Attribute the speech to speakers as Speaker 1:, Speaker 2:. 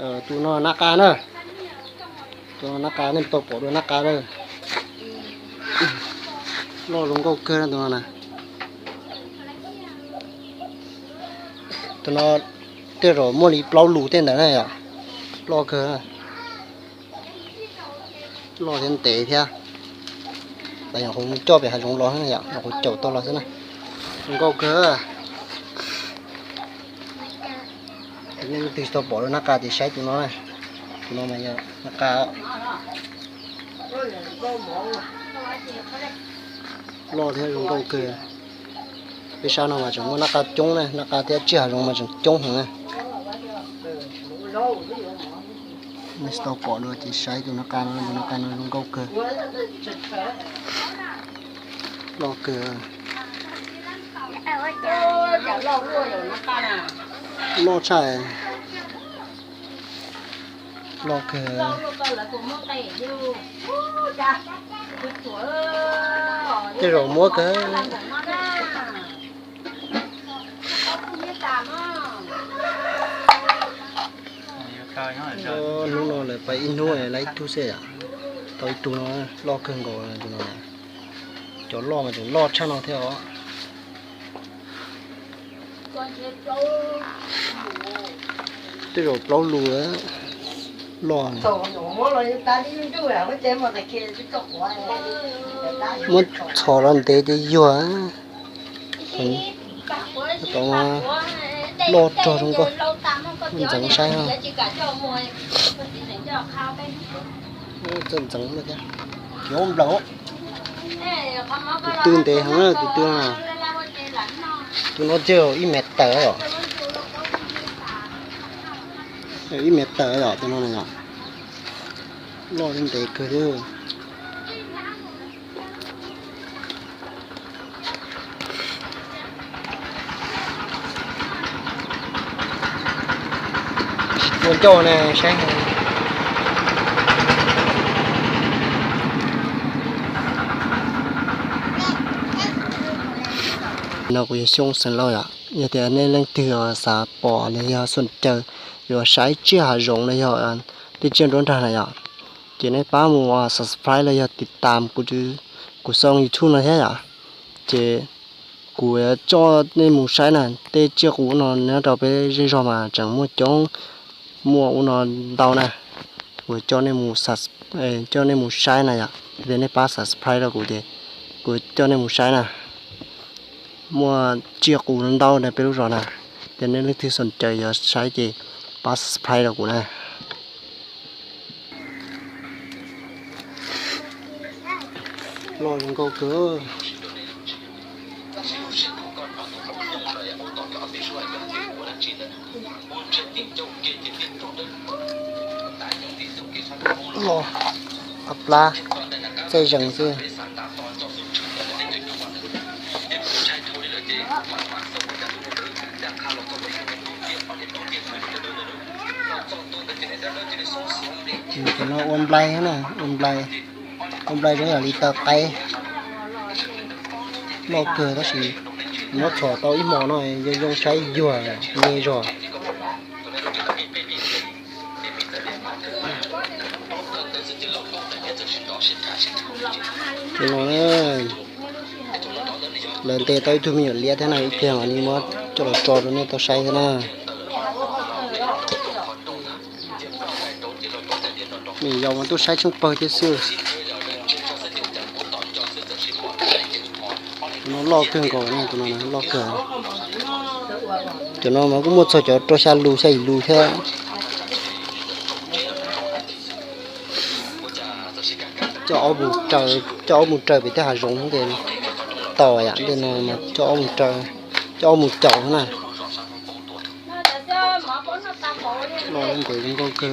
Speaker 1: tụi nó nát cá nữa, tụi nó nát cá nên bỏ được nát cá rồi, lo luôn câu cơ tụi nó này, tụi nó thế rồi mua đi bao lù tên đấy này à, lo cơ, lo tên tệ thế, bây giờ không cho về hai chúng lo này ạ, nó cũng chậu to là thế này, luôn câu cơ. Nhưng từ sau bỏ nó cá thì sai tụi nó này, tụi nó này nó cá lo thế dùng câu kề, vì sao nào mà chúng nó cá trống này, nó cá thế chưa dùng mà chúng trống hả này, mình sau bỏ rồi thì sai tụi nó cá nó dùng câu kề, lo kề, lo chạy. Lo kề cái rồi mua cái lúc nào lại phải in nuôi lấy thu xe à, tôi tụi nó lo cơn gọi tụi nó chỗ lo mà chúng lo cho nó theo cái rồi bao lúa lo mất thò lên để vừa còn lo cho chúng con mình chẳng sai không chân chẳng được kiểu ông lẩu tương tế hắn là tương nào tụi nó chơi ít mệt tớ rồi ít mệt tớ rồi tụi nó này nhở lo lên tế cơ thôi một chỗ này sáng nó cũng xuống sân lôi ạ, giờ thì anh lên từ xã bỏ này giờ xuân trời rồi sái chia hạt giống này giờ đi trên đồn thang này ạ, chỉ nên ba mùa subscribe này giờติดตามcủa song YouTube này thế ạ, chỉ của cho nên mùa sái này để chia của nó nếu đâu bé rơi rồi mà chẳng mua chống mua nó đau này, của cho nên mùa cho nên mùa sái này ạ, để nên ba subscribe là của cho nên mùa sái này mua chia củ nó đau này bây giờ nè, cho nên lúc thứ sân trời giờ sai gì ba spray là củ này, lo những câu cửa, lo ấp la xây dựng chưa nó ôn play hết này ôn play đó là liter tay nó cười đó gì nó thò tao ít mỏ này dùng trái dừa nghe rồi nó lần tê tới tụi mình liệt thế này kia mà đi mất cho nó tròn nó tao say thế nào mình dùng tôi sai trong bờ thế xưa nó lo cơn cổ này tụi nó lo cơn tụi nó mà cũng một số chỗ cho xa lù thế cho một trời bị thế hà rụng thì tỏi ạ thì nó mà cho một chậu thế này lo lên thì cũng có cơ